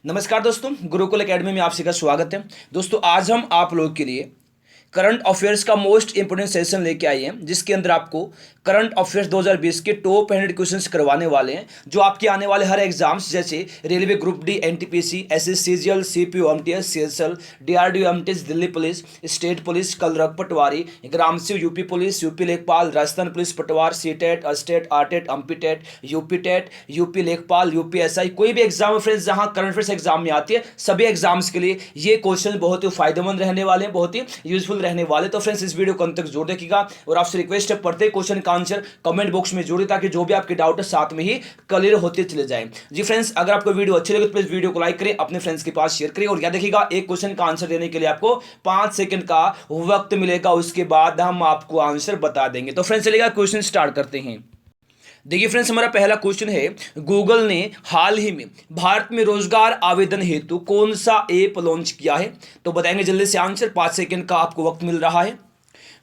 नमस्कार दोस्तों, गुरुकुल एकेडमी में आप सभी का स्वागत है। दोस्तों, आज हम आप लोग के लिए करंट अफेयर्स का मोस्ट इंपोर्टेंट सेशन लेके आए हैं, जिसके अंदर आपको करंट अफेयर्स 2020 के टॉप 100 क्वेश्चंस करवाने वाले हैं, जो आपके आने वाले हर एग्जाम्स जैसे railway group D, NTPC, SSC CGL, CPO, MTS, CHSL, DRDO, MTS, Delhi police, state police, clerk, patwari, ग्रामसी, UP police, UP lekhpal, Rajasthan police, Patwar, CTET, अस्टेट, RTET, MPTET, UP TET, UP lekhpal, UPSI, कोई भी एग्जाम फ्रेंड्स जहां करंट अफेयर्स एग्जाम में आती है, सभी एग्जाम्स के लिए ये क्वेश्चन बहुत ही फायदेमंद रहने वाले हैं, बहुत ही यूजफुल रहने वाले। तो फ्रेंड्स, इस वीडियो को अंत तक जरूर देखिएगा और आपसे रिक्वेस्ट है, प्रत्येक क्वेश्चन का आंसर कमेंट बॉक्स में जोड़िए, ताकि जो भी आपके डाउट है साथ में ही क्लियर होते चले जाएं। जी फ्रेंड्स, अगर आपको वीडियो अच्छी लगे तो प्लीज वीडियो को लाइक करें, अपने फ्रेंड्स के पास शेयर करें। और याद देखिएगा, एक क्वेश्चन का आंसर देने के लिए आपको 5 सेकंड का वक्त मिलेगा, उसके बाद हम आपको आंसर बता देंगे। तो फ्रेंड्स, चलिएगा क्वेश्चन स्टार्ट करते हैं। देखिए फ्रेंड्स, हमारा पहला क्वेश्चन है, गूगल ने हाल ही में भारत में रोजगार आवेदन हेतु कौन सा ऐप लॉन्च किया है? तो बताएंगे जल्दी से आंसर, 5 सेकंड का आपको वक्त मिल रहा है।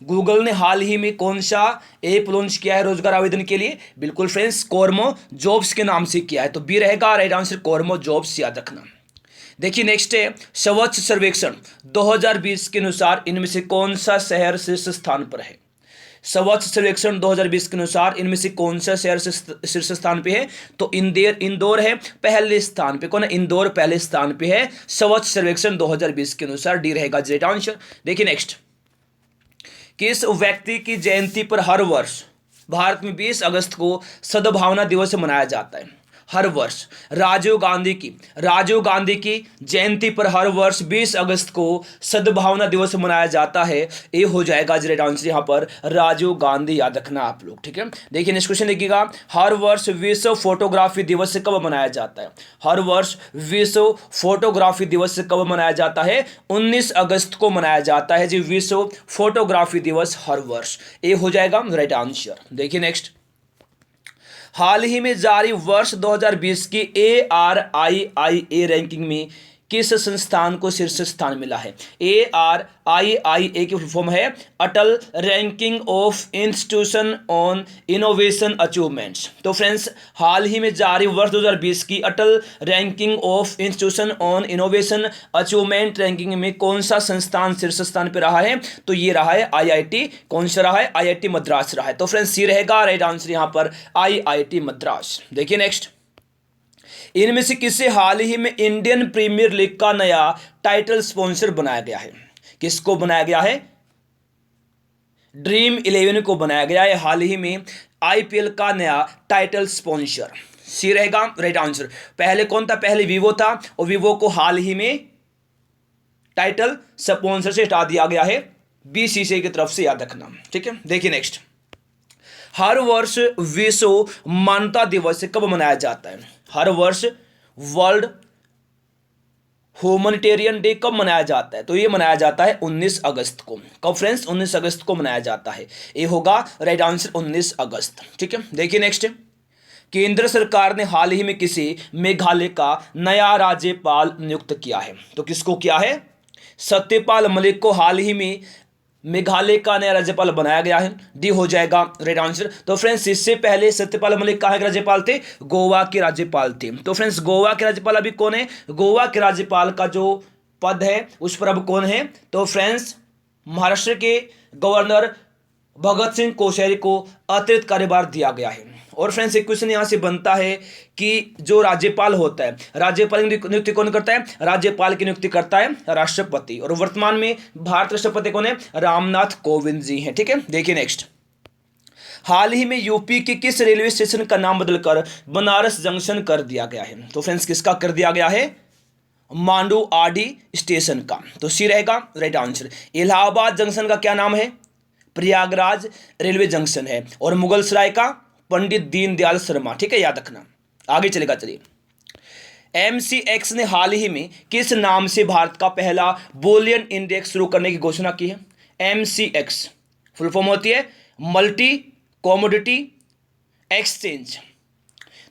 गूगल ने हाल ही में कौन सा ऐप लॉन्च किया है रोजगार आवेदन के लिए? बिल्कुल फ्रेंड्स, कोरमो जॉब्स के नाम से किया है। तो बी रहेगा राइट आंसर, कोरमो जॉब्स, याद रखना। देखिए नेक्स्ट है, स्वच्छ सर्वेक्षण 2020 के अनुसार इनमें से कौन सा शहर शीर्ष स्थान पर है? स्वच्छ सर्वेक्षण 2020 के अनुसार इनमें से कौन सा शहर शीर्ष स्थान पे है? तो इंदौर है पहले स्थान पे। कौन है? इंदौर पहले स्थान पे है स्वच्छ सर्वेक्षण 2020 के अनुसार। डी रहेगा राइट आंसर। देखिए नेक्स्ट, किस व्यक्ति की जयंती पर हर वर्ष भारत में 20 अगस्त को सद्भावना दिवस मनाया जाता है? हर वर्ष राजीव गांधी की जयंती पर हर वर्ष 20 अगस्त को सद्भावना दिवस मनाया जाता है। ये हो जाएगा राइट आंसर यहाँ पर राजीव गांधी, याद रखना आप लोग, ठीक है। देखिए नेक्स्ट क्वेश्चन देखिएगा, हर वर्ष विश्व फोटोग्राफी दिवस कब मनाया जाता है? हर वर्ष विश्व फोटोग्राफी दिवस कब मनाया जाता है? 19 अगस्त को मनाया जाता है जी, विश्व फोटोग्राफी दिवस हर वर्ष। ये हो जाएगा राइट आंसर। देखिए नेक्स्ट, हाल ही में जारी वर्ष 2020 की ARIIA रैंकिंग में किस संस्थान को शीर्ष स्थान मिला है? ARIIA की फॉर्म है Atal ranking of institution on innovation achievements. तो फ्रेंड्स, हाल ही में जारी वर्ष 2020 की Atal ranking of institution on innovation achievement ranking में कौन सा संस्थान शीर्ष स्थान पर रहा है? तो ये रहा है IIT। कौन सा रहा है? IIT मद्रास रहा है। तो फ्रेंड्स, सी रहेगा राइट आंसर यहाँ पर IIT मद्रास। देखिए नेक्स्ट, इनमें से किसे हाल ही में इंडियन प्रीमियर लीग का नया टाइटल स्पॉन्सर बनाया गया है? किसको बनाया गया है? ड्रीम 11 को बनाया गया है हाल ही में IPL का नया टाइटल स्पॉन्सर। सी रहेगा राइट आंसर। पहले कौन था? पहले वीवो था, और वीवो को हाल ही में टाइटल स्पॉन्सर से हटा दिया गया है BCCI की तरफ से, याद रखना, ठीक है। देखिए नेक्स्ट, हर वर्ष विश्व मानवता दिवस कब मनाया जाता है? हर वर्ष वर्ल्ड ह्यूमैनिटेरियन डे कब मनाया जाता है? तो ये मनाया जाता है 19 अगस्त को। कब फ्रेंड्स? 19 अगस्त को मनाया जाता है। ये होगा राइट आंसर 19 अगस्त, ठीक है। देखिए नेक्स्ट, केंद्र सरकार ने हाल ही में किसी मेघालय का नया राज्यपाल नियुक्त किया है? तो किसको किया है? सत्यपाल मलिक को हाल ही में मेघालय का नया राज्यपाल बनाया गया है। डी हो जाएगा राइट आंसर। तो फ्रेंड्स, इससे पहले सत्यपाल मलिक कहाँ के राज्यपाल थे? गोवा के राज्यपाल थे। तो फ्रेंड्स, गोवा के राज्यपाल अभी कौन है? गोवा के राज्यपाल का जो पद है उस पर अब कौन है? तो फ्रेंड्स, महाराष्ट्र के गवर्नर भगत सिंह कोश्यारी को अतिरिक्त कार्यभार दिया गया है। और फ्रेंड्स, एक क्वेश्चन यहां से बनता है कि जो राज्यपाल होता है, राज्यपाल की नियुक्ति कौन करता है? राज्यपाल की नियुक्ति करता है राष्ट्रपति, और वर्तमान में भारत राष्ट्रपति कौन है? रामनाथ कोविंद जी हैं, ठीक है। देखिए नेक्स्ट, हाल ही में यूपी के किस रेलवे स्टेशन का नाम बदलकर बनारस जंक्शन कर दिया गया है? तो फ्रेंड्स, किसका कर दिया गया है? मांडू आरडी स्टेशन का। तो सी रहेगा राइट आंसर। इलाहाबाद जंक्शन का क्या नाम है? प्रयागराज रेलवे जंक्शन है। और मुगल सराय का पंडित दीनदयाल शर्मा, ठीक है, याद रखना। आगे चलेगा, चलिए। MCX ने हाल ही में किस नाम से भारत का पहला बुलियन इंडेक्स शुरू करने की घोषणा की है? MCX फुल फॉर्म होती है मल्टी कमोडिटी एक्सचेंज।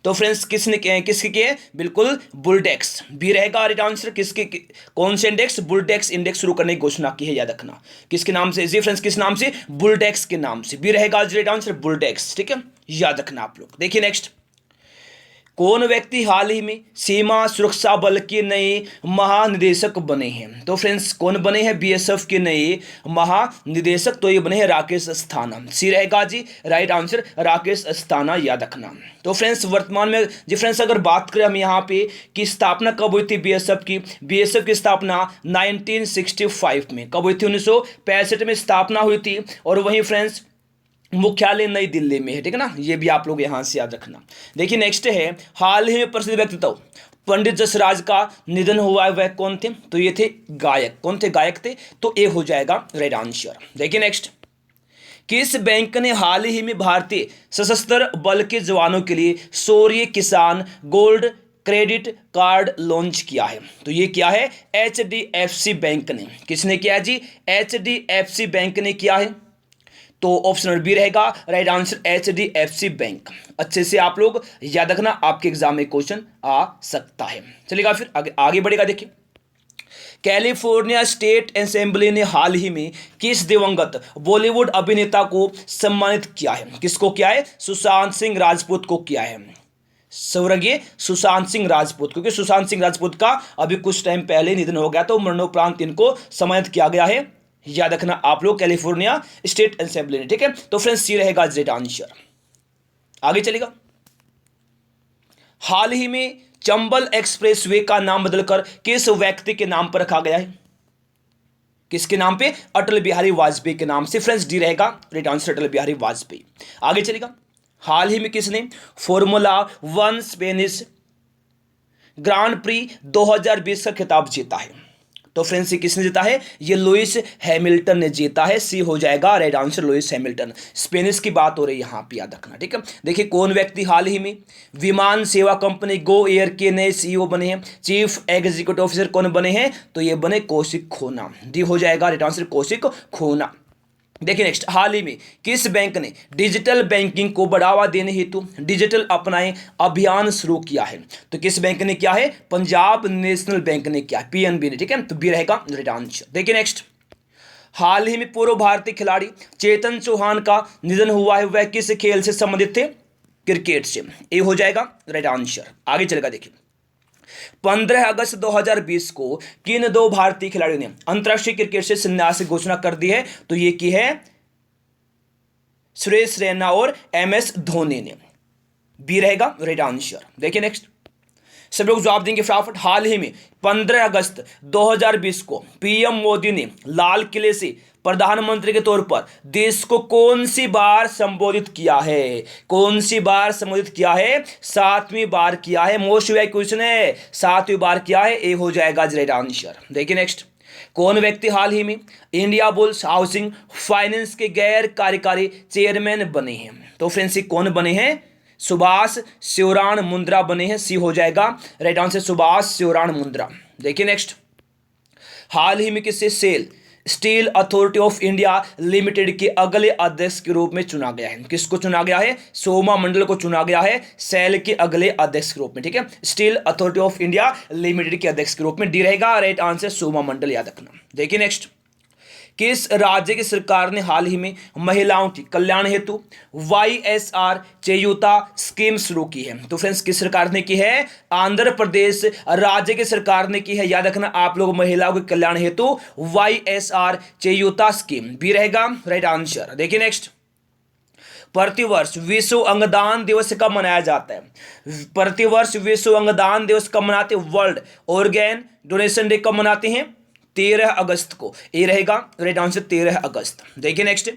तो फ्रेंड्स, किसकी की है? बिल्कुल बुलडेक्स। बी रहेगा राइट आंसर। किसके, कौन से इंडेक्स? बुलडेक्स इंडेक्स शुरू करने की घोषणा की है, याद रखना। किसके नाम से जी फ्रेंड्स? किस नाम से? बुलडेक्स के नाम से। बी रहेगा राइट आंसर बुलडेक्स, ठीक है, याद रखना आप लोग। देखिए नेक्स्ट, कौन व्यक्ति हाल ही में सीमा सुरक्षा बल के नए महानिदेशक बने हैं? तो फ्रेंड्स कौन बने हैं बीएसएफ के नए महानिदेशक? तो ये बने हैं राकेश अस्थाना। सी रहेगा जी राइट आंसर, राकेश अस्थाना, याद रखना। तो फ्रेंड्स वर्तमान में जी फ्रेंड्स अगर बात करें हम यहाँ पे कि स्थापना कब हुई थी बीएसएफ की? बीएसएफ की स्थापना 1965 में। कब हुई थी? 1965 में स्थापना हुई थी। और वहीं फ्रेंड्स मुख्यालय नई दिल्ली में है, ठीक है ना, ये भी आप लोग यहां से याद रखना। देखिए नेक्स्ट है, हाल ही में प्रसिद्ध व्यक्तित्व पंडित जसराज का निधन हुआ है, वह कौन थे? तो ये थे गायक। कौन थे? गायक थे। तो ए हो जाएगा राइट आंसर। देखिए नेक्स्ट, किस बैंक ने हाल ही में भारतीय सशस्त्र बल के जवानों के लिए शौर्य किसान गोल्ड क्रेडिट कार्ड लॉन्च किया है? तो ये क्या है? एचडीएफसी बैंक ने। किसने किया जी? एचडीएफसी बैंक ने किया है। तो ऑप्शन नंबर बी रहेगा राइट आंसर, एचडीएफसी बैंक। अच्छे से आप लोग याद रखना, आपके एग्जाम में क्वेश्चन आ सकता है। चलिएगा फिर आगे बढ़ेगा। देखिए, कैलिफोर्निया स्टेट असेंबली ने हाल ही में किस दिवंगत बॉलीवुड अभिनेता को सम्मानित किया है? किसको किया है? सुशांत सिंह राजपूत को किया है। स्वर्गीय सुशांत सिंह राजपूत, क्योंकि सुशांत सिंह राजपूत का अभी कुछ टाइम पहले निधन हो गया, तो मरणोपरांत इनको सम्मानित किया गया है। याद रखना आप लोग, कैलिफोर्निया स्टेट असेंबली ने, ठीक है। तो फ्रेंड्स सी रहेगा राइट आंसर। आगे चलेगा, हाल ही में चंबल एक्सप्रेसवे का नाम बदलकर किस व्यक्ति के नाम पर रखा गया है? किसके नाम पे? अटल बिहारी वाजपेयी के नाम से। फ्रेंड्स डी रहेगा राइट आंसर, अटल बिहारी वाजपेयी। आगे चलेगा, हाल ही में किसने फॉर्मूला 1 स्पेनिश ग्रांड प्री 2020 का खिताब जीता है? तो फ्रेंड्स ये किसने जीता है? ये लुइस हैमिल्टन ने जीता है। सी हो जाएगा right answer, Lewis Hamilton. Spanish की बात हो रही है यहां पे, याद रखना, ठीक है। देखिए, कौन व्यक्ति हाल ही में विमान सेवा कंपनी गो एयर के नए सीईओ बने हैं? चीफ एग्जीक्यूटिव ऑफिसर कौन बने हैं? तो ये बने कौशिक खोना। डी हो जाएगा राइट आंसर, कौशिक खोना। देखिए नेक्स्ट, हाल ही में किस बैंक ने डिजिटल बैंकिंग को बढ़ावा देने हेतु डिजिटल अपनाएं अभियान शुरू किया है? तो किस बैंक ने किया है? पंजाब नेशनल बैंक ने किया, पीएनबी ने, ठीक है। तो बी रहेगा राइट आंसर। देखिए नेक्स्ट, हाल ही में पूर्व भारतीय खिलाड़ी चेतन चौहान का निधन हुआ है, वह किस खेल से संबंधित थे? क्रिकेट से। ए हो जाएगा राइट आंसर। आगे चलेगा, देखिए 15 अगस्त 2020 को किन दो भारतीय खिलाड़ियों ने अंतरराष्ट्रीय क्रिकेट से संन्यास की घोषणा कर दी है? तो ये की है सुरेश रैना और एमएस धोनी ने। बी रहेगा राइट आंसर। देखिए नेक्स्ट, सब लोग जवाब देंगे फटाफट। हाल ही में 15 अगस्त 2020 को पीएम मोदी ने लाल किले से प्रधानमंत्री के तौर पर देश को कौन सी बार संबोधित किया है? कौन सी बार संबोधित किया है? 7वीं बार किया है। मोस्ट वाइज क्वेश्चन है, 7वीं बार किया है। ए हो जाएगा राइट आंसर। देखिए नेक्स्ट, कौन व्यक्ति हाल ही में इंडिया बुल्स हाउसिंग फाइनेंस के गैर कार्यकारी चेयरमैन बने हैं? तो फ्रेंड्स कौन बने हैं? सुभाष शिवराण मुंद्रा बने हैं। सी हो जाएगा राइट आंसर, सुभाष शिवराण मुंद्रा। देखिए नेक्स्ट, हाल ही में किससे SAIL steel authority of India limited के अगले अध्यक्ष के रूप में चुना गया है? किसको चुना गया है? सोमा मंडल को चुना गया है सेल के अगले अध्यक्ष के रूप में, ठीक है। Steel authority of India limited के अध्यक्ष के रूप में। डी रहेगा राइट आंसर, सोमा मंडल, याद रखना। देखिए नेक्स्ट, किस राज्य की सरकार ने हाल ही में महिलाओं की कल्याण हेतु वाईएसआर चेयुता स्कीम शुरू की है? तो फ्रेंड्स किस सरकार ने की है? आंध्र प्रदेश राज्य की सरकार ने की है। याद रखना आप लोग, महिलाओं के कल्याण हेतु वाईएसआर चेयुता स्कीम। बी रहेगा राइट आंसर। देखिए नेक्स्ट, प्रतिवर्ष विश्व अंगदान दिवस कब मनाया जाता है? प्रतिवर्ष विश्व अंगदान दिवस कब मनाते हैं? वर्ल्ड ऑर्गेन डोनेशन डे कब मनाते हैं? 13 अगस्त को। ए रहेगा राइट आंसर, 13 अगस्त। देखिए नेक्स्ट,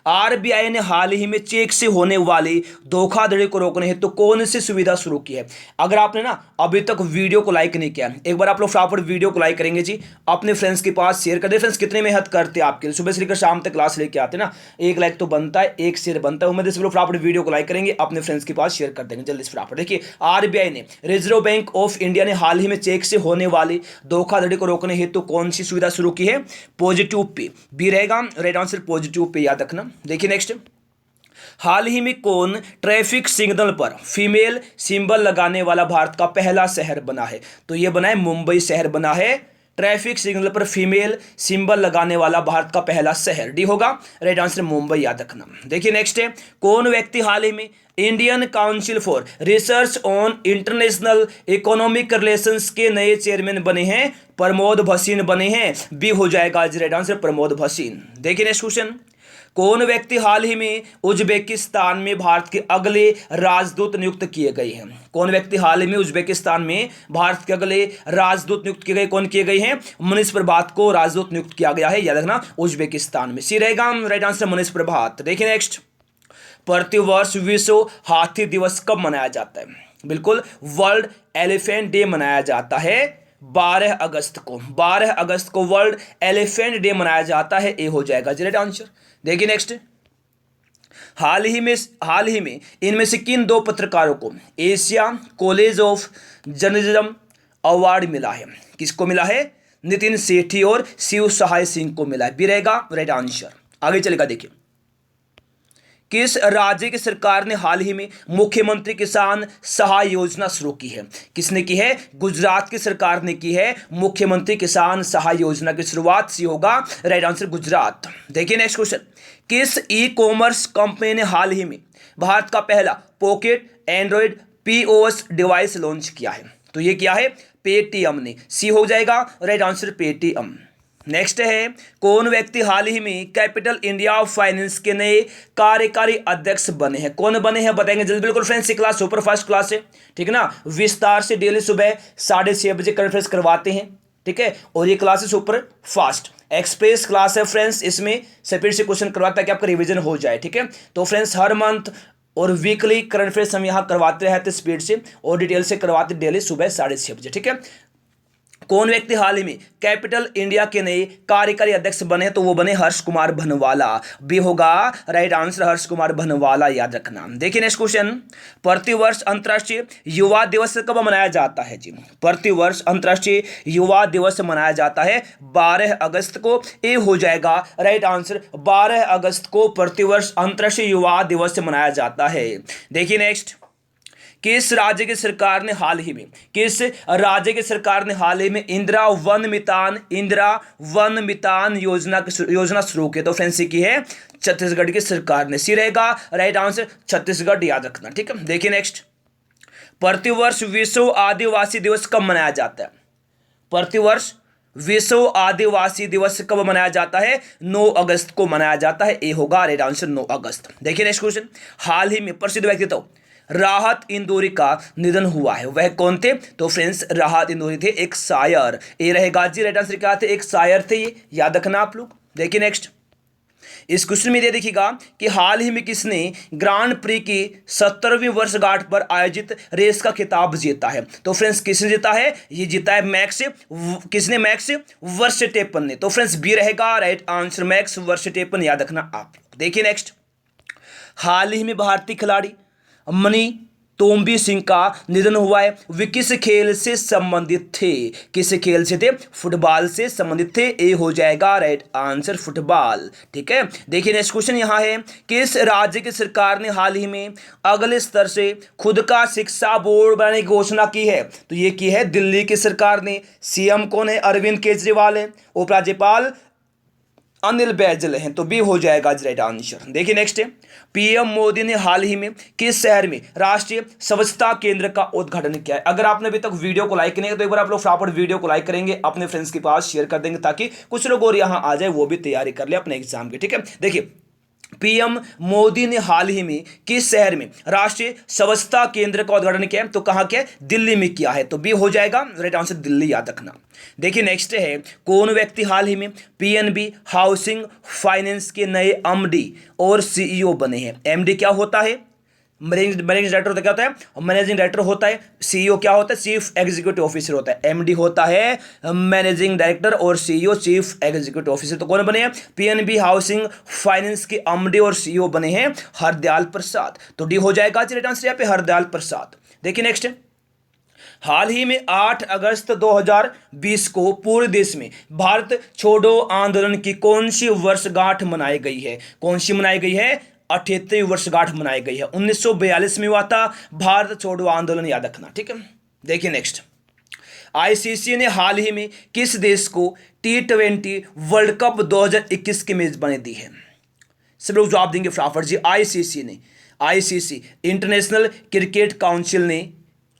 आरबीआई ने हाल ही में चेक से होने वाली धोखाधड़ी को रोकने हेतु तो कौन सी सुविधा शुरू की है? अगर आपने ना अभी तक वीडियो को लाइक नहीं किया, एक बार आप लोग फटाफट वीडियो को लाइक करेंगे जी, अपने फ्रेंड्स के पास शेयर कर दे। फ्रेंड्स कितने मेहनत करते हैं आपके लिए, सुबह से लेकर शाम तक क्लास लेके आते ना, एक लाइक तो बनता है, एक शेयर बनता है। उम्मीद है सब लोग फटाफट वीडियो को लाइक करेंगे, अपने फ्रेंड्स के पास शेयर कर देंगे जल्दी से फटाफट। देखिए, आरबीआई ने, रिजर्व बैंक ऑफ इंडिया ने हाल ही में चेक से होने वाली धोखाधड़ी को रोकने हेतु कौन सी सुविधा शुरू की है? Positive pay. बी रहेगा राइट आंसर, पॉजिटिव पे, याद रखना। देखिए नेक्स्ट, हाल ही में कौन ट्रैफिक सिग्नल पर फीमेल सिंबल लगाने वाला भारत का पहला शहर बना है? तो यह बना है मुंबई शहर बना है ट्रैफिक सिग्नल पर फीमेल सिंबल लगाने वाला भारत का पहला शहर, डी होगा राइट आंसर मुंबई, याद रखना। देखिए नेक्स्ट है, कौन व्यक्ति हाल ही में Indian council for research on international economic relations के नए चेयरमैन बने हैं? प्रमोद भसीन बने हैं, बी हो जाएगा आज राइट आंसर प्रमोद भसीन। देखिए नेक्स्ट क्वेश्चन, कौन व्यक्ति हाल ही में उज्बेकिस्तान में भारत के अगले राजदूत नियुक्त किए गए हैं? कौन व्यक्ति हाल ही में उज्बेकिस्तान में भारत के अगले राजदूत नियुक्त किए गए? कौन किए गए हैं? मनीष प्रभात को राजदूत नियुक्त किया गया है, याद रखना उज्बेकिस्तान में, सी रहेगा राइट आंसर मनीष प्रभात। देखिए नेक्स्ट, प्रतिवर्ष विश्व हाथी दिवस कब मनाया जाता है? बिल्कुल वर्ल्ड एलिफेंट डे मनाया जाता है 12 अगस्त को। 12 अगस्त को वर्ल्ड एलिफेंट डे मनाया जाता है, ए हो जाएगा राइट आंसर। देखिए नेक्स्ट, हाल ही में इनमें से किन दो पत्रकारों को Asia college of journalism award मिला है? किसको मिला है? नितिन सेठी और शिव सहाय सिंह को मिला है, बी रहेगा राइट आंसर। आगे चलेगा, देखिए किस राज्य की सरकार ने हाल ही में मुख्यमंत्री किसान सहाय योजना शुरू की है? किसने की है? गुजरात की सरकार ने की है मुख्यमंत्री किसान सहाय योजना की शुरुआत, सी होगा राइट आंसर गुजरात। देखिए नेक्स्ट क्वेश्चन, किस ई कॉमर्स कंपनी ने हाल ही में भारत का पहला pocket Android POS device launch किया है? तो ये क्या है? पेटीएम ने, सी हो जाएगा राइट आंसर पेटीएम। नेक्स्ट है, कौन व्यक्ति हाल ही में कैपिटल इंडिया फाइनेंस के नए कार्यकारी अध्यक्ष बने हैं? कौन बने हैं बताएंगे जल्दी। बिल्कुल फ्रेंड्स, ये क्लास सुपर फास्ट क्लास है, ठीक है ना, विस्तार से डेली सुबह 6:30 बजे कॉन्फ्रेंस करवाते हैं, ठीक है, और ये क्लास है सुपर फास्ट एक्सप्रेस क्लास है फ्रेंड्स, इसमें स्पीड से क्वेश्चन करवाता है कि आपका रिवीजन हो जाए, ठीक है। तो फ्रेंड्स हर मंथ और वीकली करंट अफेयर्स हम यहाँ करवाते रहते स्पीड से और डिटेल से करवाते डेली सुबह 6:30 बजे, ठीक है। कौन व्यक्ति हाल ही में कैपिटल इंडिया के नए कार्यकारी अध्यक्ष बने? तो वो बने हर्ष कुमार भनवाला, बी होगा राइट आंसर हर्ष कुमार भनवाला, याद रखना। देखिए नेक्स्ट क्वेश्चन, प्रतिवर्ष अंतर्राष्ट्रीय युवा दिवस कब मनाया जाता है? जी प्रतिवर्ष अंतर्राष्ट्रीय युवा दिवस मनाया जाता है 12 अगस्त को, ए हो जाएगा राइट आंसर 12 अगस्त को प्रतिवर्ष अंतर्राष्ट्रीय युवा दिवस मनाया जाता है। देखिए नेक्स्ट, किस राज्य की सरकार ने हाल ही में इंदिरा वन मितान योजना शुरू की? तो फ्रेंड्स की है छत्तीसगढ़ की सरकार ने, सी रहेगा राइट आंसर छत्तीसगढ़, याद रखना, ठीक है। देखिए नेक्स्ट, प्रतिवर्ष विश्व आदिवासी दिवस कब मनाया जाता है? प्रतिवर्ष विश्व आदिवासी दिवस कब मनाया जाता है? 9 अगस्त को मनाया जाता है, ए होगा राइट आंसर 9 अगस्त। देखिए नेक्स्ट क्वेश्चन, हाल ही में प्रसिद्ध व्यक्तित्व राहत इंदौरी का निधन हुआ है, वह कौन थे? तो फ्रेंड्स राहत इंदौरी थे एक शायर, ए रहेगा जी राइट आंसर, क्या थे? एक शायर थे, ये याद रखना आप लोग। देखिए नेक्स्ट, इस क्वेश्चन में देखिएगा कि हाल ही में किसने ग्रांड प्री की 70वीं वर्षगांठ पर आयोजित रेस का खिताब जीता है? तो फ्रेंड्स किसने जीता है? ये जीता है मैक्स वर्स्टेपन ने, तो फ्रेंड्स बी रहेगा राइट आंसर मैक्स वर्स्टेपन, याद रखना आप लोग। देखिए नेक्स्ट, हाल ही में भारतीय खिलाड़ी मनी तोम्बी सिंह का निधन हुआ है, वे किस खेल से संबंधित थे? किस खेल से थे? फुटबॉल से संबंधित थे, ए हो जाएगा राइट आंसर फुटबॉल, ठीक है। देखिए नेक्स्ट क्वेश्चन यहाँ है, किस राज्य की सरकार ने हाल ही में अगले स्तर से खुद का शिक्षा बोर्ड बनाने की घोषणा की है? तो ये की है दिल्ली की सरकार ने। सीएम कौन है? अरविंद केजरीवाल है, उपराज्यपाल अनिल बैजल हैं, तो बी हो जाएगा राइट आंसर। देखिए नेक्स्ट है, पीएम मोदी ने हाल ही में किस शहर में राष्ट्रीय स्वच्छता केंद्र का उद्घाटन किया है? अगर आपने अभी तक वीडियो को लाइक नहीं किया तो एक बार आप लोग फटाफट वीडियो को लाइक करेंगे, अपने फ्रेंड्स के पास शेयर कर देंगे ताकि कुछ लोग और यहाँ आ जाए, वो भी तैयारी कर ले अपने एग्जाम की, ठीक है। देखिए पीएम मोदी ने हाल ही में किस शहर में राष्ट्रीय स्वच्छता केंद्र का उद्घाटन किया है? तो कहां किया? दिल्ली में किया है, तो बी हो जाएगा राइट आंसर दिल्ली, याद रखना। देखिए नेक्स्ट है, कौन व्यक्ति हाल ही में पीएनबी हाउसिंग फाइनेंस के नए एमडी और सीईओ बने हैं? एमडी क्या होता है? मैनेजिंग डायरेक्टर क्या होता है? मैनेजिंग डायरेक्टर होता है। सीईओ क्या होता है? चीफ एग्जीक्यूटिव ऑफिसर होता है। एमडी होता है मैनेजिंग डायरेक्टर और सीईओ चीफ एग्जीक्यूटिव ऑफिसर। तो कौन बने हैं? पीएनबी हाउसिंग फाइनेंस के एमडी और सीईओ बने हैं हरदयाल प्रसाद, तो डी हो जाएगा राइट आंसर यहाँ पे हरदयाल प्रसाद। देखिए नेक्स्ट, हाल ही में 8 अगस्त 2020 को पूरे देश में भारत छोड़ो आंदोलन की कौन सी वर्षगांठ मनाई गई है? कौन सी मनाई गई है? 78वीं वर्षगांठ मनाई गई है। 1942 में हुआ था भारत छोड़ो आंदोलन, याद रखना, ठीक है। देखिए नेक्स्ट, आईसीसी ने हाल ही में किस देश को T20 वर्ल्ड कप 2021 की मेजबानी दी है? सब लोग जवाब देंगे फटाफट जी। आईसीसी इंटरनेशनल क्रिकेट काउंसिल ने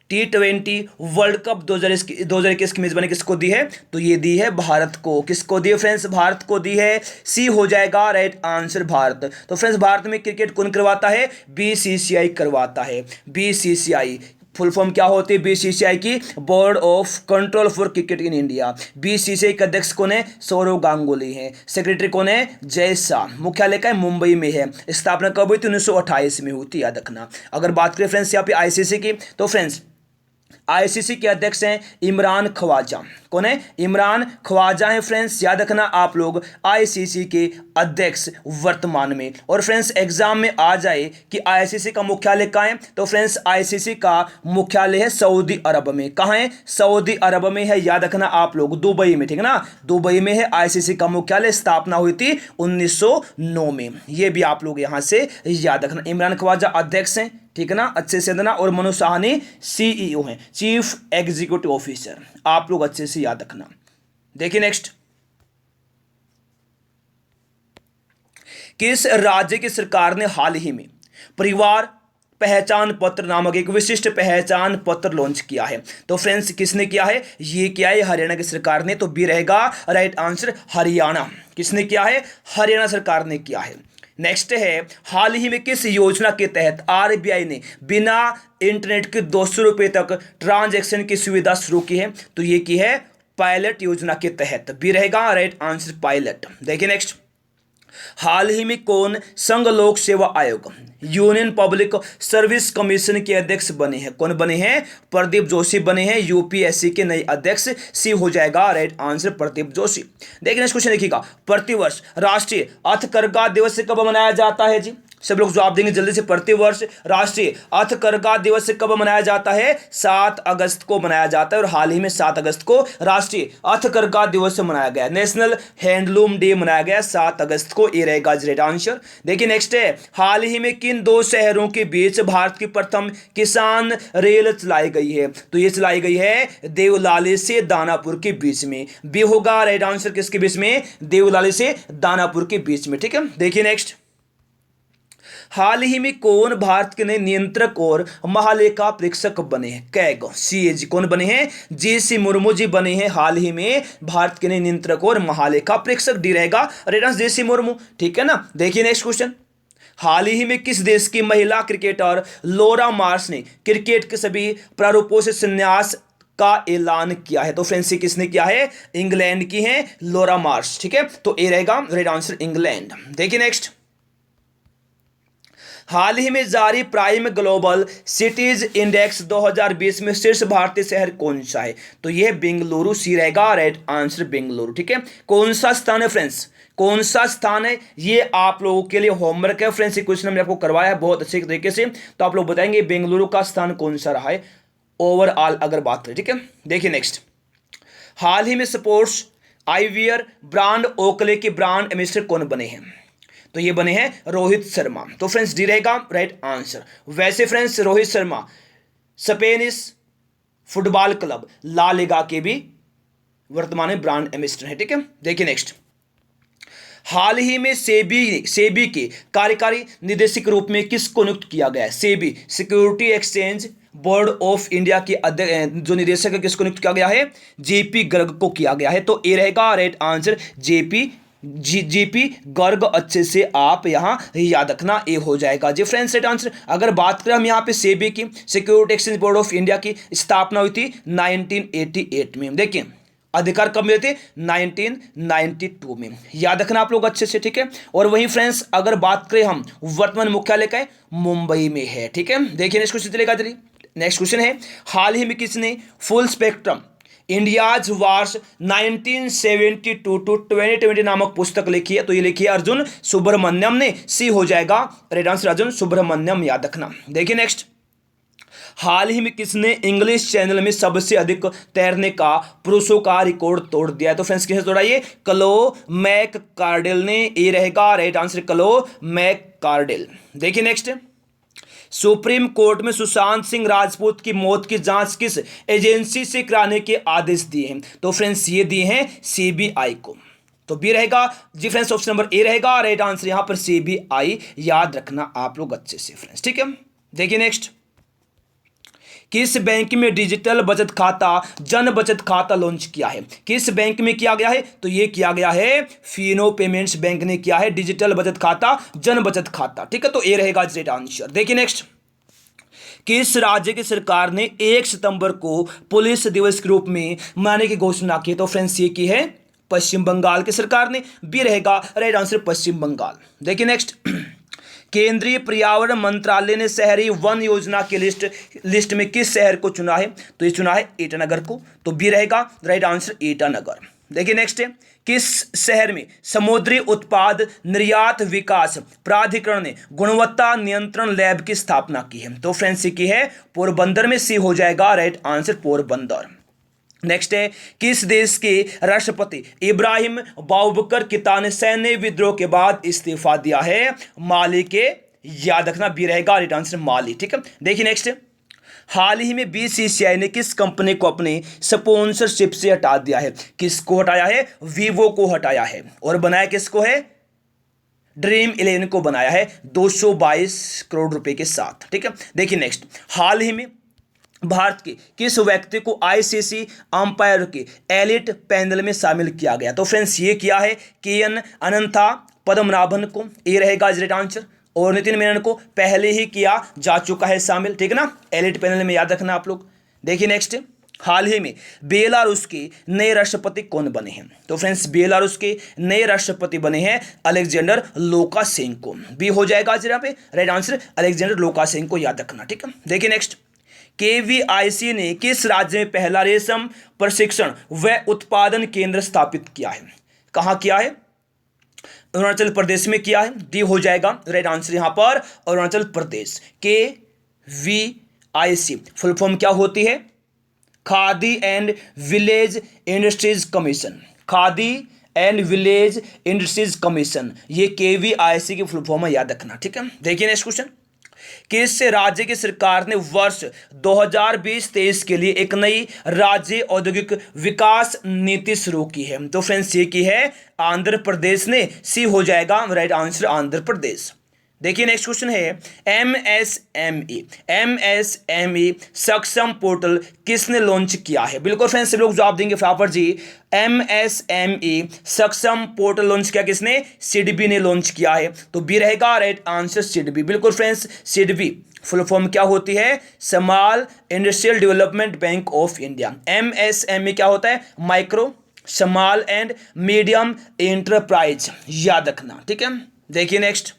T20 वर्ल्ड कप 2021 की मेजबानी किसको दी है? तो ये दी है भारत को। किसको दी है फ्रेंड्स? भारत को दी है। सी हो जाएगा राइट आंसर, भारत। तो फ्रेंड्स भारत में क्रिकेट कौन करवाता है? बीसीसीआई करवाता है। बीसीसीआई फुल फॉर्म क्या होती है बीसीसीआई की? Board of control for cricket in India. BCCI के अध्यक्ष कौन है? सौरव गांगुली है। सेक्रेटरी कौन है? जय शाह। मुख्यालय का मुंबई में है। स्थापना कब हुई थी? 1928 में हुई थी, याद रखना। अगर बात करें फ्रेंड्स यहाँ पे आईसीसी की, तो फ्रेंड्स आईसीसी के अध्यक्ष हैं इमरान ख्वाजा। कौन है? इमरान ख्वाजा है फ्रेंड्स, याद रखना आप लोग, आईसीसी के अध्यक्ष वर्तमान में। और फ्रेंड्स एग्जाम में आ जाए कि आईसीसी का मुख्यालय कहाँ है, तो फ्रेंड्स आईसीसी का मुख्यालय है सऊदी अरब में। कहाँ है? सऊदी अरब में है, याद रखना आप लोग, दुबई में, ठीक है ना, दुबई में है आईसीसी का मुख्यालय। स्थापना हुई थी 1909 में। ये भी आप लोग यहां से याद रखना। इमरान ख्वाजा अध्यक्ष हैं, ठीक है ना, अच्छे से देना। और मनु साहनी सीईओ हैं, चीफ एग्जीक्यूटिव ऑफिसर। आप लोग अच्छे से याद रखना। देखिए नेक्स्ट, किस राज्य की सरकार ने हाल ही में परिवार पहचान पत्र नामक एक विशिष्ट पहचान पत्र लॉन्च किया है? तो फ्रेंड्स किसने किया है? ये किया है हरियाणा की सरकार ने। तो बी रहेगा राइट आंसर, हरियाणा। किसने किया है? हरियाणा सरकार ने किया है। नेक्स्ट है, हाल ही में किस योजना के तहत आरबीआई ने बिना इंटरनेट के 200 रुपए तक ट्रांजैक्शन की सुविधा शुरू की है? तो ये की है पायलट योजना के तहत। बी रहेगा राइट आंसर, पायलट। देखिए नेक्स्ट, हाल ही में कौन संघ लोक सेवा आयोग यूनियन पब्लिक सर्विस कमीशन के अध्यक्ष बने हैं? कौन बने हैं? प्रदीप जोशी बने हैं यूपीएससी के नए अध्यक्ष। सी हो जाएगा राइट आंसर, प्रदीप जोशी। देखिए नेक्स्ट क्वेश्चन देखिएगा, प्रतिवर्ष राष्ट्रीय हथकरघा दिवस कब मनाया जाता है जी? सब लोग जवाब देंगे जल्दी से। प्रतिवर्ष राष्ट्रीय हथकरघा दिवस कब मनाया जाता है? 7 अगस्त को मनाया जाता है। और हाल ही में 7 अगस्त को राष्ट्रीय हथकरघा दिवस मनाया गया। नेशनल हैंडलूम डे मनाया गया 7 अगस्त को। ये रहेगा राइट आंसर। देखिए नेक्स्ट है, हाल ही में किन 2 शहरों के बीच भारत की प्रथम किसान रेल चलाई गई है? तो ये चलाई गई है देवलाली से दानापुर के बीच में। बी होगा राइट आंसर, किसके बीच में? देवलाली से दानापुर के बीच में, ठीक है। देखिए नेक्स्ट, हाल ही में कौन भारत के नए नियंत्रक और महालेखा परीक्षक बने हैं? कैग सीएजी कौन बने हैं? जीसी मुर्मू जी बने हैं हाल ही में भारत के नए नियंत्रक और महालेखा परीक्षक। डी रहेगा राइट आंसर, जीसी मुर्मू, ठीक है ना। देखिए नेक्स्ट क्वेश्चन, हाल ही में किस देश की महिला क्रिकेटर लोरा मार्श ने क्रिकेट के सभी प्रारूपों से संन्यास का ऐलान किया है? तो फ्रेंड्स किसने किया है? इंग्लैंड की है लोरा मार्श, ठीक है। तो ए रहेगा राइट आंसर, इंग्लैंड। देखिए नेक्स्ट, हाल ही में जारी प्राइम ग्लोबल सिटीज इंडेक्स 2020 में शीर्ष भारतीय शहर कौन सा है? तो यह बेंगलुरु। सी रहेगा राइट आंसर, बेंगलुरु, ठीक है। कौन सा स्थान है फ्रेंड्स? कौन सा स्थान है? ये आप लोगों के लिए होमवर्क है फ्रेंड्स। ये क्वेश्चन हमने आपको करवाया है बहुत अच्छे तरीके से। तो आप लोग बताएंगे बेंगलुरु का स्थान कौन सा रहा है ओवरऑल अगर बात करें, ठीक है। देखिए नेक्स्ट, हाल ही में स्पोर्ट्स आईवियर ब्रांड ओकले के ब्रांड एम्बेसडर कौन बने हैं? तो ये बने हैं रोहित शर्मा। तो फ्रेंड्स डी रहेगा राइट आंसर। वैसे friends Rohit Sharma Spanish football club La Liga के भी वर्तमान में ब्रांड एम्बेसडर है, ठीक है। देखिए नेक्स्ट, हाल ही में सेबी के कार्यकारी निदेशक रूप में किसको नियुक्त किया गया है? SEBI security exchange board of India के जो निदेशक है किसको नियुक्त किया गया है? जेपी गर्ग को किया गया है। तो ए रहेगा राइट आंसर, जेपी गर्ग। अच्छे से आप यहां याद रखना, ए हो जाएगा जी फ्रेंड्स राइट आंसर। अगर बात करें हम यहां पे सेबी की, security exchange board of India की स्थापना हुई थी 1988 में। देखिए अधिकार कब मिले थे? 1992 में। याद रखना आप लोग अच्छे से, ठीक है। और वहीं फ्रेंड्स अगर बात करें हम वर्तमान मुख्यालय का है मुंबई में है, ठीक है। देखिए नेक्स्ट क्वेश्चन चलेगा चलिए। नेक्स्ट क्वेश्चन है, हाल ही में किसने full spectrum India's wars 1972 to 2020 नामक पुस्तक लिखी है? तो ये लिखी है अर्जुन सुब्रमण्यम ने। सी हो जाएगा राइट आंसर, अर्जुन सुब्रमण्यम, याद रखना। देखिए नेक्स्ट, हाल ही में किसने इंग्लिश चैनल में सबसे अधिक तैरने का पुरुषों का रिकॉर्ड तोड़ दिया है? तो फ्रेंड्स किसे तोड़ा? ये क्लो मैक कार्डेल ने। ये रहेगा राइट आंसर, क्लो मैक कार्डेल। देखिए नेक्स्ट, सुप्रीम कोर्ट में सुशांत सिंह राजपूत की मौत की जांच किस एजेंसी से कराने के आदेश दिए हैं? तो फ्रेंड्स ये दिए हैं सीबीआई को। तो बी रहेगा जी फ्रेंड्स, ऑप्शन नंबर ए रहेगा राइट आंसर यहां पर सीबीआई। याद रखना आप लोग अच्छे से फ्रेंड्स, ठीक है। देखिए नेक्स्ट, किस बैंक में डिजिटल बचत खाता जन बचत खाता लॉन्च किया है? किस बैंक में किया गया है? तो ये किया गया है फिनो पेमेंट्स बैंक ने किया है डिजिटल बचत खाता जन बचत खाता, ठीक है। तो ए रहेगा राइट आंसर। देखिए नेक्स्ट, किस राज्य की सरकार ने 1 सितंबर को पुलिस दिवस के रूप में मनाने की घोषणा की? तो फ्रेंड्स ये की है पश्चिम बंगाल की सरकार ने। बी रहेगा राइट आंसर पश्चिम बंगाल। देखिए नेक्स्ट, केंद्रीय पर्यावरण मंत्रालय ने शहरी वन योजना की लिस्ट में किस शहर को चुना है? तो ये चुना है ईटानगर को। तो बी रहेगा राइट आंसर ईटानगर। देखिए नेक्स्ट है, किस शहर में समुद्री उत्पाद निर्यात विकास प्राधिकरण ने गुणवत्ता नियंत्रण लैब की स्थापना की है? तो फ्रेंड्स की है पोरबंदर में। सी हो जाएगा राइट आंसर पोरबंदर। नेक्स्ट है, किस देश के राष्ट्रपति इब्राहिम बाउबकर किता ने सैन्य विद्रोह के बाद इस्तीफा दिया है? माली के। याद रखना बी रहेगा राइट आंसर माली, ठीक है। देखिए नेक्स्ट, हाल ही में बीसीसीआई ने किस कंपनी को अपने स्पॉन्सरशिप से हटा दिया है? किसको हटाया है? वीवो को हटाया है। और बनाया किसको है? ड्रीम 11 को बनाया है 222 करोड़ रुपए के साथ, ठीक है। देखिए नेक्स्ट, हाल ही में भारत के किस व्यक्ति को आईसीसी अंपायर के एलिट पैनल में शामिल किया गया? तो फ्रेंड्स ये किया है केएन अनंता पद्मनाभन को। ए रहेगा राइट आंसर। और नितिन मेनन को पहले ही किया जा चुका है शामिल, ठीक है ना, एलिट पैनल में। याद रखना आप लोग। देखिए नेक्स्ट, हाल ही में बेलारूस के नए राष्ट्रपति कौन बने हैं? तो फ्रेंड्स बेलारूस के नए राष्ट्रपति बने हैं अलेक्जेंडर लुकाशेंको। बी हो जाएगा यहाँ पे राइट आंसर अलेक्जेंडर लुकाशेंको। याद रखना, ठीक है। देखिए नेक्स्ट, केवीआईसी ने किस राज्य में पहला रेशम प्रशिक्षण व उत्पादन केंद्र स्थापित किया है? कहां किया है? अरुणाचल प्रदेश में किया है। डी हो जाएगा राइट आंसर यहां पर Arunachal Pradesh. KVIC full form क्या होती है? Khadi and village industries commission. Khadi and village industries commission, ये केवीआईसी की फुल फॉर्म है। याद रखना, ठीक है। देखिए नेक्स्ट क्वेश्चन, किस राज्य की सरकार ने वर्ष 2020-23 के लिए एक नई राज्य औद्योगिक विकास नीति शुरू की है? तो फ्रेंड्स ये की है आंध्र प्रदेश ने। सी हो जाएगा राइट आंसर आंध्र प्रदेश। देखिए नेक्स्ट क्वेश्चन है, एमएसएमई सक्षम पोर्टल किसने लॉन्च किया है? बिल्कुल फ्रेंड्स सभी लोग जवाब देंगे फटाफट जी। एमएसएमई सक्षम पोर्टल लॉन्च किया किसने? सिडबी ने लॉन्च किया है। तो बी रहेगा राइट आंसर सिडबी। बिल्कुल फ्रेंड्स, सिडबी फुल फॉर्म क्या होती है? Small industrial development bank of India. MSME क्या होता है? Micro small and medium enterprise. याद रखना, ठीक है। देखिए नेक्स्ट,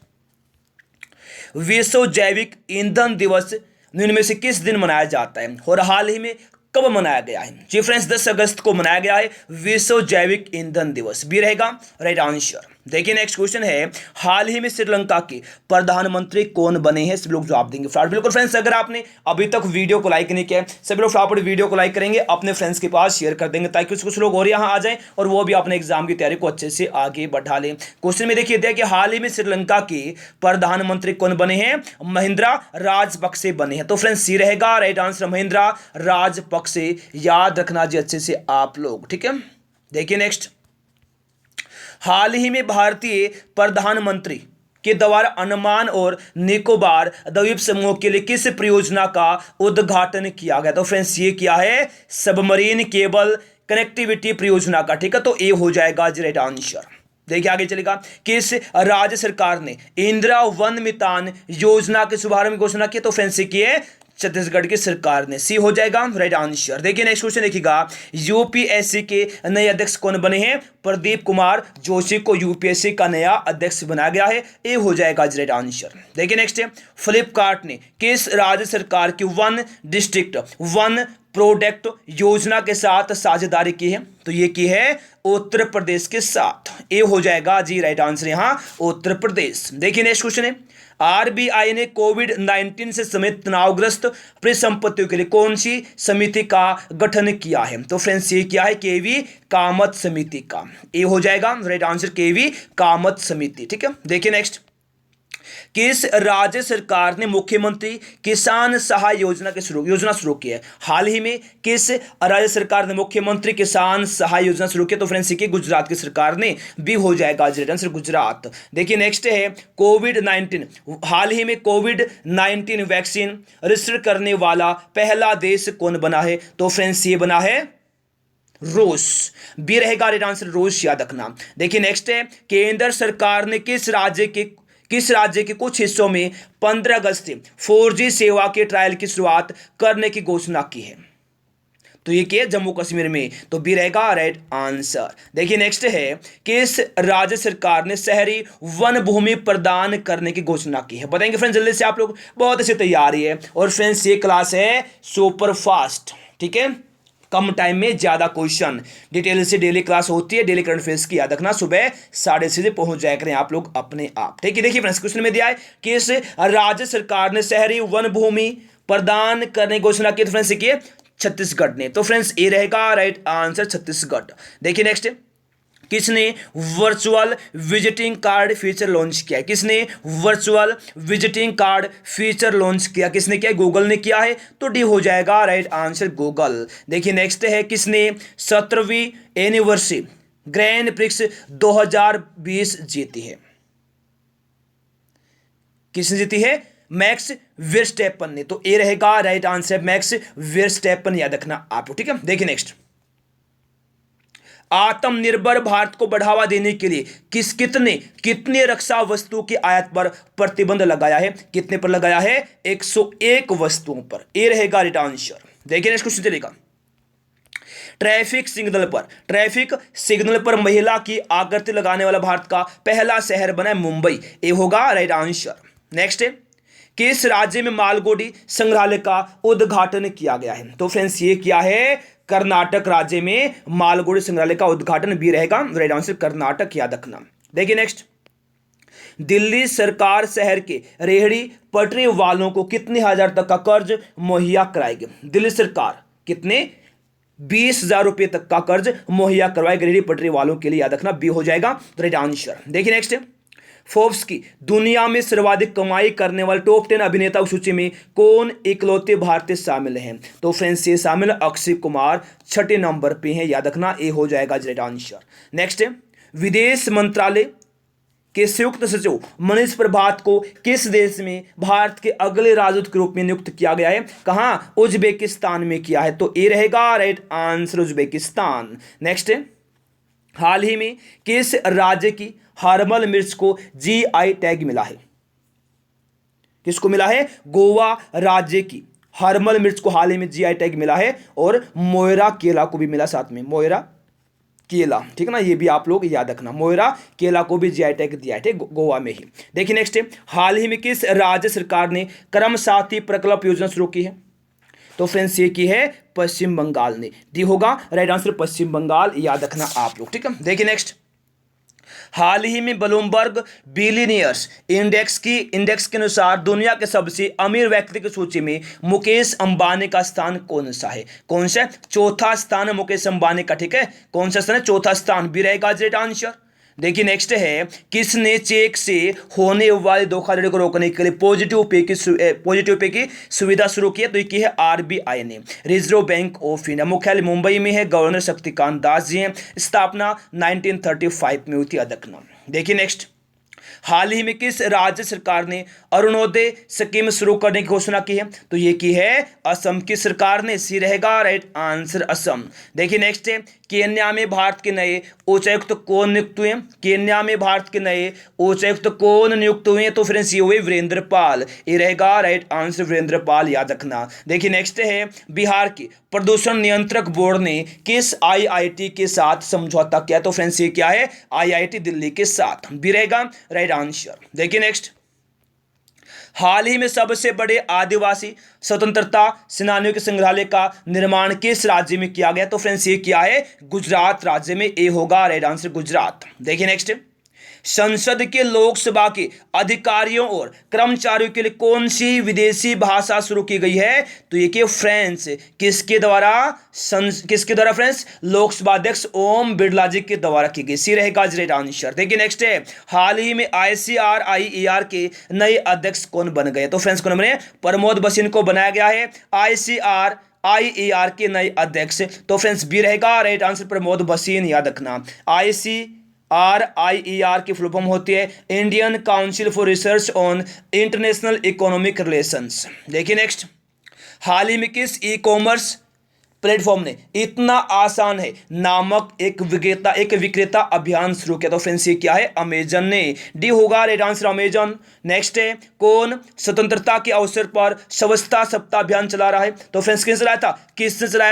विश्व जैविक ईंधन दिवस निम्न में से किस दिन मनाया जाता है और हाल ही में कब मनाया गया है? जी फ्रेंड्स 10 अगस्त को मनाया गया है विश्व जैविक ईंधन दिवस। भी रहेगा राइट आंसर। देखिए नेक्स्ट क्वेश्चन है, हाल ही में श्रीलंका के प्रधानमंत्री कौन बने हैं? सभी लोग जवाब देंगे फ्रेंड्स। बिल्कुल फ्रेंड्स, अगर आपने अभी तक वीडियो को लाइक नहीं किया है, सभी लोग फटाफट वीडियो को लाइक करेंगे, अपने फ्रेंड्स के पास शेयर कर देंगे ताकि कुछ लोग और यहाँ आ जाएं और वो भी अपने एग्जाम की तैयारी को अच्छे से आगे बढ़ा लें। क्वेश्चन में देखिए दिया कि हाल ही में श्रीलंका के प्रधानमंत्री कौन बने हैं? महिंद्रा राजपक्षे बने हैं। तो फ्रेंड्स सी रहेगा राइट आंसर महिंद्रा राजपक्षे। याद रखना जी अच्छे से आप लोग, ठीक है। देखिए नेक्स्ट, हाल ही में भारतीय प्रधानमंत्री के द्वारा अंडमान और निकोबार द्वीप समूह के लिए किस परियोजना का उद्घाटन किया गया? तो फ्रेंड्स ये किया है सबमरीन केबल कनेक्टिविटी परियोजना का, ठीक है। तो ए हो जाएगा राइट आंसर। देखिए आगे चलेगा, किस राज्य सरकार ने इंदिरा वन मितान योजना के शुभारंभ की घोषणा की? तो फ्रेंड्स की है छत्तीसगढ़ की सरकार ने। सी हो जाएगा राइट आंसर। देखिए नेक्स्ट क्वेश्चन देखिएगा, यूपीएससी के नए अध्यक्ष कौन बने हैं? प्रदीप कुमार जोशी को यूपीएससी का नया अध्यक्ष बनाया गया है। ए हो जाएगा राइट आंसर। देखिए नेक्स्ट है, फ्लिपकार्ट ने किस राज्य सरकार की वन डिस्ट्रिक्ट वन प्रोडक्ट योजना के साथ साझेदारी की है? तो ये की है उत्तर प्रदेश के साथ। ए हो जाएगा जी राइट आंसर यहां उत्तर प्रदेश। देखिए नेक्स्ट क्वेश्चन है, आरबीआई ने कोविड-19 से समेत तनावग्रस्त परिसंपत्तियों के लिए कौन सी समिति का गठन किया है? तो फ्रेंड्स ये किया है केवी कामत समिति का। ए हो जाएगा राइट आंसर केवी कामत समिति, ठीक है। देखिए नेक्स्ट, किस राज्य सरकार ने मुख्यमंत्री किसान सहाय योजना शुरू की है? हाल ही में किस राज्य सरकार ने मुख्यमंत्री किसान सहाय योजना शुरू की? तो फ्रेंड्स देखिए गुजरात की सरकार ने, भी हो जाएगा आज आंसर गुजरात। देखिए नेक्स्ट है कोविड-19, हाल ही में कोविड-19 वैक्सीन रजिस्टर करने वाला पहला देश कौन बना है? तो फ्रेंड्स ये बना है रूस, बी रहेगा राइट आंसर रूस, याद रखना। देखिए नेक्स्ट है केंद्र सरकार ने किस राज्य के कुछ हिस्सों में 15 अगस्त से 4G सेवा के ट्रायल की शुरुआत करने की घोषणा की है? तो ये क्या है? जम्मू कश्मीर में, तो बी रहेगा राइट आंसर। देखिए नेक्स्ट है किस राज्य सरकार ने शहरी वन भूमि प्रदान करने की घोषणा की है? बताएंगे फ्रेंड्स जल्दी से, आप लोग बहुत अच्छी तैयारी है। और फ्रेंड्स ये क्लास है सुपर फास्ट, ठीक है, कम टाइम में ज्यादा क्वेश्चन, डिटेल से डेली क्लास होती है। डेली करंट अफेयर्स की याद रखना, सुबह 6:30 बजे पहुंच जाया करें आप लोग अपने आप, ठीक है। देखिए फ्रेंड्स क्वेश्चन में दिया है कि इस राज्य सरकार ने शहरी वन भूमि प्रदान करने की घोषणा की, तो फ्रेंड्स देखिए छत्तीसगढ़ ने, तो फ्रेंड्स ए रहेगा राइट आंसर छत्तीसगढ़। देखिए नेक्स्ट किसने virtual visiting card feature launch किया है? किसने virtual visiting card feature launch किया? किसने किया? गूगल ने किया है, तो डी हो जाएगा राइट आंसर गूगल। देखिए नेक्स्ट है किसने 17वीं एनिवर्सरी ग्रैंड प्रिक्स 2020 जीती है? किसने जीती है? मैक्स वर्स्टेपन ने, तो ए रहेगा राइट आंसर मैक्स वर्स्टेपन, याद रखना आप, ठीक है। देखिए नेक्स्ट आत्मनिर्भर भारत को बढ़ावा देने के लिए कितने रक्षा वस्तुओं की आयात पर प्रतिबंध लगाया है? कितने पर लगाया है? 101 वस्तुओं पर, ए रहेगा राइट आंसर। देखिए नेक्स्ट क्वेश्चन चलेगा ट्रैफिक सिग्नल पर महिला की आकृति लगाने वाला भारत का पहला शहर बना है मुंबई, ए होगा राइट आंसर। नेक्स्ट है किस राज्य में मालगुडी संग्रहालय का उद्घाटन किया गया है? तो फ्रेंड्स ये किया है कर्नाटक राज्य में मालगुडी संग्रहालय का उद्घाटन, भी रहेगा राइट आंसर कर्नाटक, याद रखना। देखिए नेक्स्ट दिल्ली सरकार शहर के रेहड़ी पटरी वालों को कितने हजार तक का कर्ज मुहैया कराएगी? दिल्ली सरकार कितने 20,000 रुपए तक का कर्ज मुहैया करवाएगी रेहड़ी पटरी वालों के लिए, याद रखना, बी हो जाएगा राइट आंसर। देखिए नेक्स्ट फोर्ब्स की दुनिया में सर्वाधिक कमाई करने वाले टॉप 10 अभिनेताओं की सूची में कौन इकलौते भारतीय शामिल हैं? तो फ्रेंड्स ये शामिल अक्षय कुमार 6ठे नंबर पे हैं, याद रखना, ए हो जाएगा राइट आंसर। नेक्स्ट है विदेश मंत्रालय के संयुक्त सचिव मनीष प्रभात को किस देश में भारत के अगले राजदूत के रूप में नियुक्त किया गया है? कहां? उज्बेकिस्तान में किया है, तो ए रहेगा राइट आंसर उज्बेकिस्तान। नेक्स्ट है हाल ही में किस राज्य की हर्बल मिर्च को GI टैग मिला है? किसको मिला है? गोवा राज्य की हर्बल मिर्च को हाल ही में GI टैग मिला है, और मोयरा केला को भी मिला साथ में, मोयरा केला, ठीक है ना, ये भी आप लोग याद रखना, मोयरा केला को भी GI टैग दिया है गोवा में ही। देखिए नेक्स्ट है हाल ही में किस राज्य सरकार ने क्रम साथी प्रकल्प योजना शुरू की है? तो फ्रेंड्स ये की है पश्चिम बंगाल ने, डी होगा राइट आंसर पश्चिम बंगाल, याद रखना आप लोग, ठीक है। देखिए नेक्स्ट हाल ही में ब्लूमबर्ग बिलियनियर्स इंडेक्स के अनुसार दुनिया के सबसे अमीर व्यक्ति की सूची में मुकेश अंबानी का स्थान कौन सा है? कौन सा? चौथा स्थान है मुकेश अंबानी का, ठीक है, कौन सा स्थान है? चौथा स्थान, भी रहेगा राइट आंसर। देखिए नेक्स्ट है किसने चेक से होने वाली धोखाधड़ी को रोकने के लिए पॉजिटिव पे की सुविधा शुरू की है? तो ये है RBI ने, रिजर्व बैंक ऑफ इंडिया, मुख्यालय मुंबई में है, गवर्नर शक्तिकांत दास जी हैं, स्थापना 1935 में हुई थी, अदकना। देखिए नेक्स्ट हाल ही में किस राज्य सरकार ने अरुणोदय स्कीम शुरू करने की घोषणा की है? तो ये की है असम की सरकार ने, सी रहेगा राइट आंसर असम। देखिए नेक्स्ट है केन्या में भारत के नए उच्चायुक्त कौन नियुक्त हुए? केन्या में भारत के नए उच्चायुक्त कौन नियुक्त हुए? तो फ्रेंड्स ये हुए वीरेंद्र पाल, ये रहेगा राइट आंसर वीरेंद्र पाल, याद रखना। देखिए नेक्स्ट है बिहार की प्रदूषण नियंत्रक बोर्ड ने किस IIT के साथ समझौता किया? तो फ्रेंड्स ये क्या है? IIT दिल्ली के साथ, भी रहेगा राइट आंसर। देखिए नेक्स्ट हाल ही में सबसे बड़े आदिवासी स्वतंत्रता सेनानियों के संग्रहालय का निर्माण किस राज्य में किया गया? तो फ्रेंड्स ये किया है गुजरात राज्य में, ए होगा राइट आंसर गुजरात। देखिए नेक्स्ट संसद के लोकसभा के अधिकारियों और कर्मचारियों के लिए कौन सी विदेशी भाषा शुरू की गई है? तो ये कि फ्रेंच। किसके द्वारा फ्रेंड्स? लोकसभा अध्यक्ष ओम बिरला जी के द्वारा की गई। सी रहेगा राइट आंसर। देखिए नेक्स्ट है, हाल ही में ICRIER के नए अध्यक्ष कौन बन गए? तो फ्रेंड्स कौन बने? प्रमोद बसिन को बनाया गया है ICRIER के नए अध्यक्ष। तो फ्रेंड्स बी रहेगा राइट आंसर, प्रमोद बसिन। याद रखना, ICRIER की फुल फॉर्म होती है Indian council for research on international economic relations. देखिए नेक्स्ट, हाल ही में किस ई कॉमर्स प्लेटफॉर्म ने इतना आसान है नामक एक विक्रेता अभियान शुरू किया? तो फ्रेंड्स ये क्या है? अमेजन ने। डी होगा राइट आंसर, अमेजन। नेक्स्ट है, कौन स्वतंत्रता के अवसर पर स्वच्छता सप्ताह अभियान चला रहा है? तो फ्रेंड्स किसने चलाया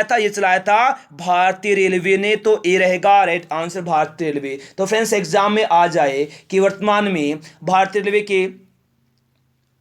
था? ये चलाया था भारतीय रेलवे ने। तो ए रहेगा राइट आंसर, भारतीय रेलवे। तो फ्रेंड्स एग्जाम में आ जाए कि वर्तमान में भारतीय रेलवे के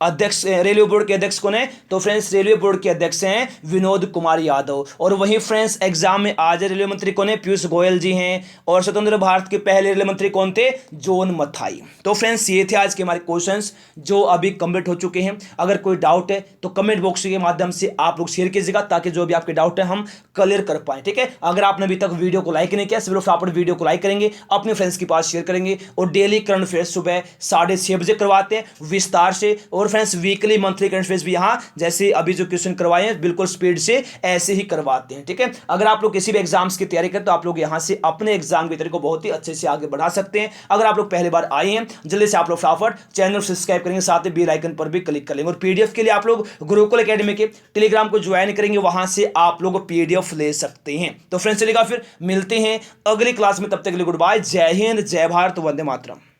अध्यक्ष, रेलवे बोर्ड के अध्यक्ष कौन है? तो फ्रेंड्स रेलवे बोर्ड के अध्यक्ष हैं विनोद कुमार यादव। और वहीं फ्रेंड्स एग्जाम में आज रेलवे मंत्री कौन है? पीयूष गोयल जी हैं। और स्वतंत्र भारत के पहले रेलवे मंत्री कौन थे? जॉन मथाई। तो फ्रेंड्स ये थे आज के हमारे क्वेश्चंस जो अभी कंप्लीट हो चुके हैं। अगर कोई डाउट है तो कमेंट बॉक्स के माध्यम से आप लोग शेयर कीजिएगा, ताकि जो भी आपके डाउट है हम क्लियर कर पाए। ठीक है, अगर आपने अभी तक वीडियो को लाइक नहीं किया, सिर्फ आप वीडियो को लाइक करेंगे, अपने फ्रेंड्स के पास शेयर करेंगे। और डेली करंट अफेयर्स सुबह 6:30 बजे करवाते हैं विस्तार से। और friends weekly monthly current affairs भी यहाँ जैसे अभी जो क्वेश्चन करवाए हैं बिल्कुल स्पीड से ऐसे ही करवाते हैं। ठीक है, अगर आप लोग किसी भी एग्जाम्स की तैयारी करें तो आप लोग यहाँ से अपने एग्जाम की तैयारी को बहुत ही अच्छे से आगे बढ़ा सकते हैं। अगर आप लोग पहली बार आए हैं, जल्दी से आप लोग फटाफट चैनल सब्सक्राइब करेंगे, साथ ही बेल आइकन पर भी क्लिक कर लेंगे। और पीडीएफ के लिए आप लोग गुरुकुल एकेडमी के टेलीग्राम को ज्वाइन करेंगे, वहां से आप लोग पीडीएफ ले सकते हैं। तो फ्रेंड्स चलेगा, फिर मिलते हैं अगली क्लास में। तब तक के लिए गुड बाय, जय हिंद, जय भारत, वंदे मातरम।